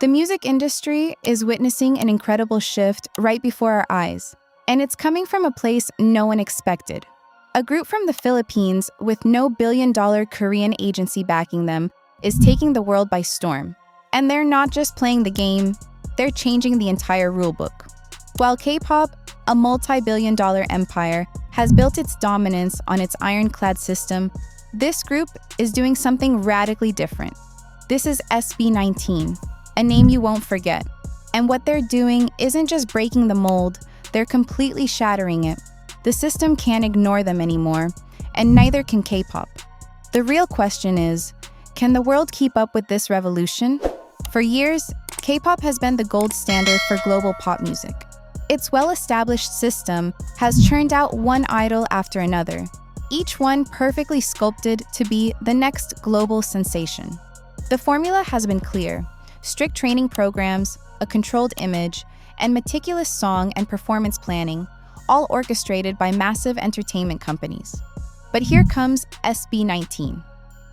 The music industry is witnessing an incredible shift right before our eyes, and it's coming from a place no one expected. A group from the Philippines with no billion-dollar Korean agency backing them is taking the world by storm. And they're not just playing the game, they're changing the entire rulebook. While K-pop, a multi-billion-dollar empire, has built its dominance on its ironclad system, this group is doing something radically different. This is SB19, a name you won't forget. And what they're doing isn't just breaking the mold, they're completely shattering it. The system can't ignore them anymore, and neither can K-pop. The real question is, can the world keep up with this revolution? For years, K-pop has been the gold standard for global pop music. Its well-established system has churned out one idol after another, each one perfectly sculpted to be the next global sensation. The formula has been clear: strict training programs, a controlled image, and meticulous song and performance planning, all orchestrated by massive entertainment companies. But here comes SB19.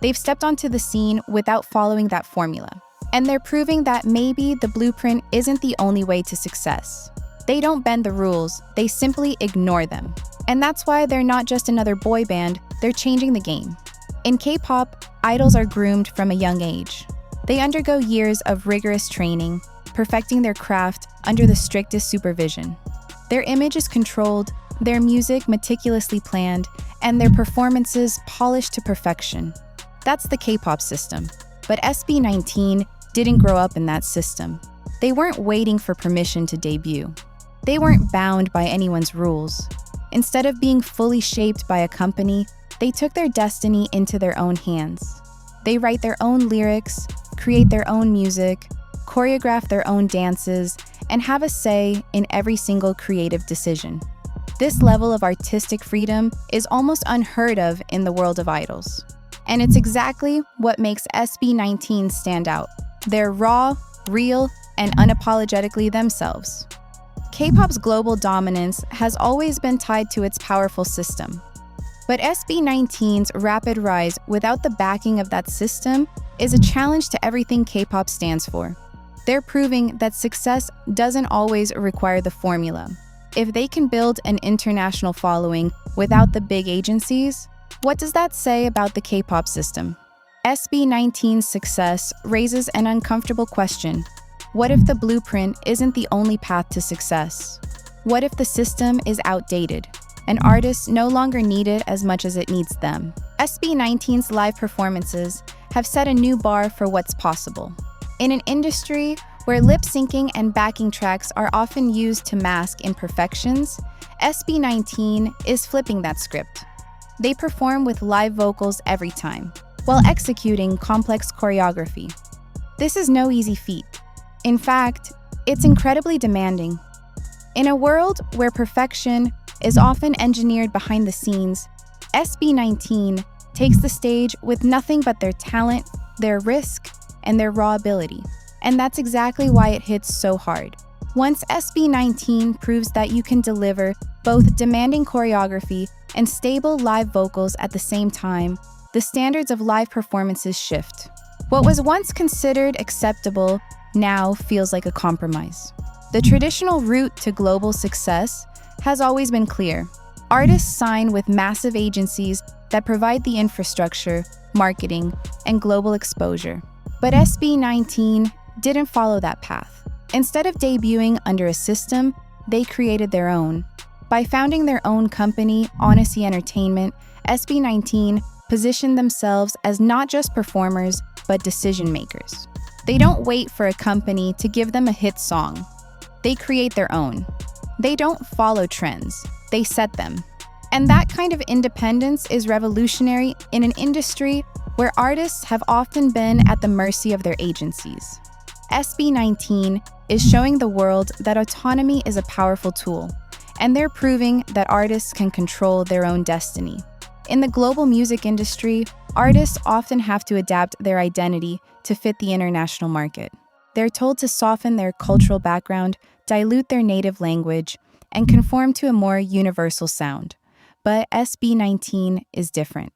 They've stepped onto the scene without following that formula. And they're proving that maybe the blueprint isn't the only way to success. They don't bend the rules, they simply ignore them. And that's why they're not just another boy band, they're changing the game. In K-pop, idols are groomed from a young age. They undergo years of rigorous training, perfecting their craft under the strictest supervision. Their image is controlled, their music meticulously planned, and their performances polished to perfection. That's the K-pop system. But SB19 didn't grow up in that system. They weren't waiting for permission to debut. They weren't bound by anyone's rules. Instead of being fully shaped by a company, they took their destiny into their own hands. They write their own lyrics, create their own music, choreograph their own dances, and have a say in every single creative decision. This level of artistic freedom is almost unheard of in the world of idols. And it's exactly what makes SB19 stand out. They're raw, real, and unapologetically themselves. K-pop's global dominance has always been tied to its powerful system. But SB19's rapid rise without the backing of that system is a challenge to everything K-pop stands for. They're proving that success doesn't always require the formula. If they can build an international following without the big agencies, what does that say about the K-pop system? SB19's success raises an uncomfortable question. What if the blueprint isn't the only path to success? What if the system is outdated, and artists no longer need it as much as it needs them? SB19's live performances have set a new bar for what's possible. In an industry where lip-syncing and backing tracks are often used to mask imperfections, SB19 is flipping that script. They perform with live vocals every time, while executing complex choreography. This is no easy feat. In fact, it's incredibly demanding. In a world where perfection is often engineered behind the scenes, SB19 takes the stage with nothing but their talent, their risk, and their raw ability. And that's exactly why it hits so hard. Once SB19 proves that you can deliver both demanding choreography and stable live vocals at the same time, the standards of live performances shift. What was once considered acceptable now feels like a compromise. The traditional route to global success has always been clear. Artists sign with massive agencies that provide the infrastructure, marketing, and global exposure. But SB19 didn't follow that path. Instead of debuting under a system, they created their own. By founding their own company, Autonomy Entertainment, SB19 positioned themselves as not just performers, but decision makers. They don't wait for a company to give them a hit song. They create their own. They don't follow trends, they set them. And that kind of independence is revolutionary in an industry where artists have often been at the mercy of their agencies. SB19 is showing the world that autonomy is a powerful tool, and they're proving that artists can control their own destiny. In the global music industry, artists often have to adapt their identity to fit the international market. They're told to soften their cultural background, dilute their native language, and conform to a more universal sound. But SB19 is different.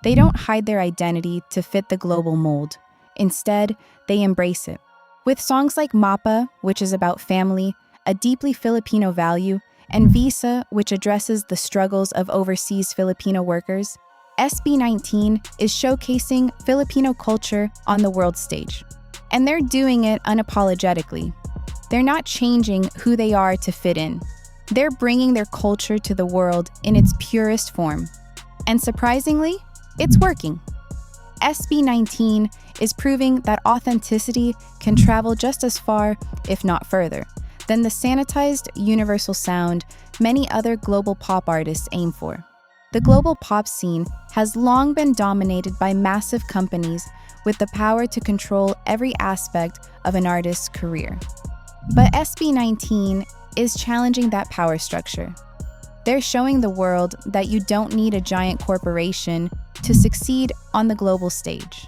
They don't hide their identity to fit the global mold. Instead, they embrace it. With songs like Mappa, which is about family, a deeply Filipino value, and Visa, which addresses the struggles of overseas Filipino workers, SB19 is showcasing Filipino culture on the world stage. And they're doing it unapologetically. They're not changing who they are to fit in. They're bringing their culture to the world in its purest form. And surprisingly, it's working. SB19 is proving that authenticity can travel just as far, if not further, than the sanitized universal sound many other global pop artists aim for. The global pop scene has long been dominated by massive companies with the power to control every aspect of an artist's career. But SB19 is challenging that power structure. They're showing the world that you don't need a giant corporation to succeed on the global stage.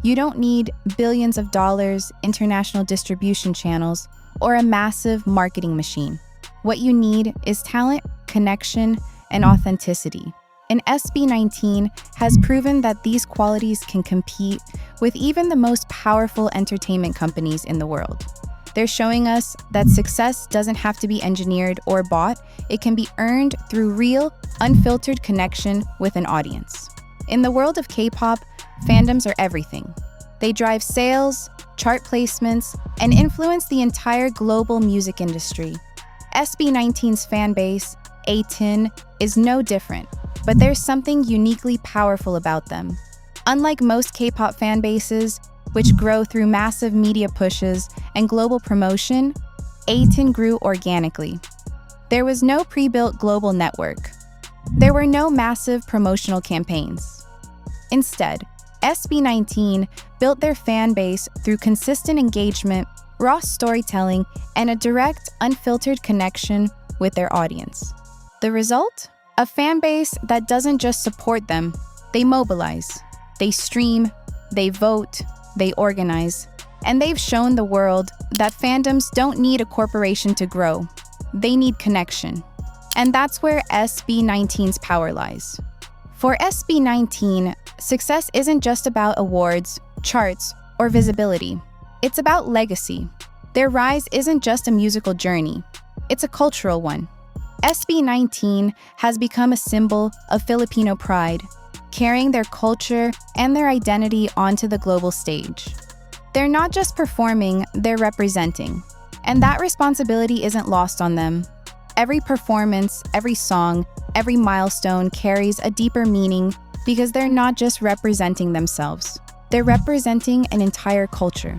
You don't need billions of dollars, international distribution channels, or a massive marketing machine. What you need is talent, connection, and authenticity. And SB19 has proven that these qualities can compete with even the most powerful entertainment companies in the world. They're showing us that success doesn't have to be engineered or bought. It can be earned through real, unfiltered connection with an audience. In the world of K-pop, fandoms are everything. They drive sales, chart placements, and influence the entire global music industry. SB19's fan base, A10, is no different, but there's something uniquely powerful about them. Unlike most K-pop fan bases, which grow through massive media pushes and global promotion, A10 grew organically. There was no pre-built global network. There were no massive promotional campaigns. Instead, SB19 built their fan base through consistent engagement, raw storytelling, and a direct, unfiltered connection with their audience. The result? A fan base that doesn't just support them, they mobilize, they stream, they vote, they organize, and they've shown the world that fandoms don't need a corporation to grow. They need connection. And that's where SB19's power lies. For SB19, success isn't just about awards, charts, or visibility. It's about legacy. Their rise isn't just a musical journey. It's a cultural one. SB19 has become a symbol of Filipino pride, carrying their culture and their identity onto the global stage. They're not just performing, they're representing. And that responsibility isn't lost on them. Every performance, every song, every milestone carries a deeper meaning because they're not just representing themselves. They're representing an entire culture.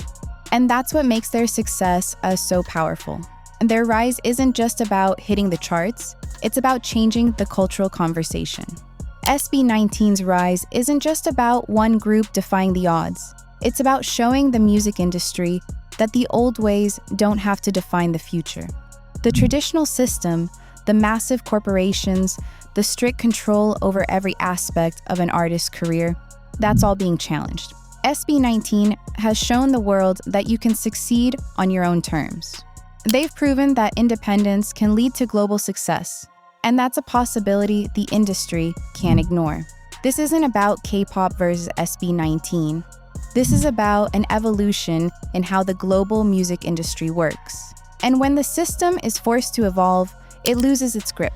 And that's what makes their success so powerful. Their rise isn't just about hitting the charts, it's about changing the cultural conversation. SB19's rise isn't just about one group defying the odds. It's about showing the music industry that the old ways don't have to define the future. The traditional system, the massive corporations, the strict control over every aspect of an artist's career, that's all being challenged. SB19 has shown the world that you can succeed on your own terms. They've proven that independence can lead to global success, and that's a possibility the industry can't ignore. This isn't about K-pop versus SB19. This is about an evolution in how the global music industry works. And when the system is forced to evolve, it loses its grip.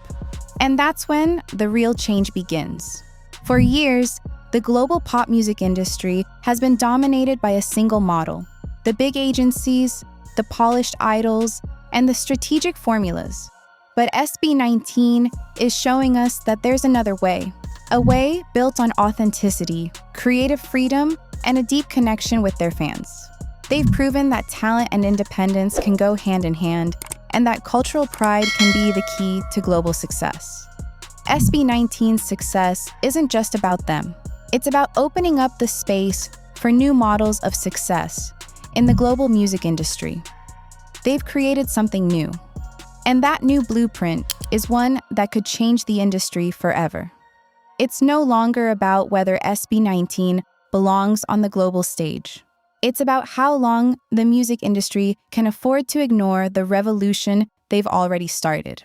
And that's when the real change begins. For years, the global pop music industry has been dominated by a single model: the big agencies, the polished idols, and the strategic formulas. But SB19 is showing us that there's another way, a way built on authenticity, creative freedom, and a deep connection with their fans. They've proven that talent and independence can go hand in hand, and that cultural pride can be the key to global success. SB19's success isn't just about them. It's about opening up the space for new models of success in the global music industry. They've created something new. And that new blueprint is one that could change the industry forever. It's no longer about whether SB19 belongs on the global stage. It's about how long the music industry can afford to ignore the revolution they've already started.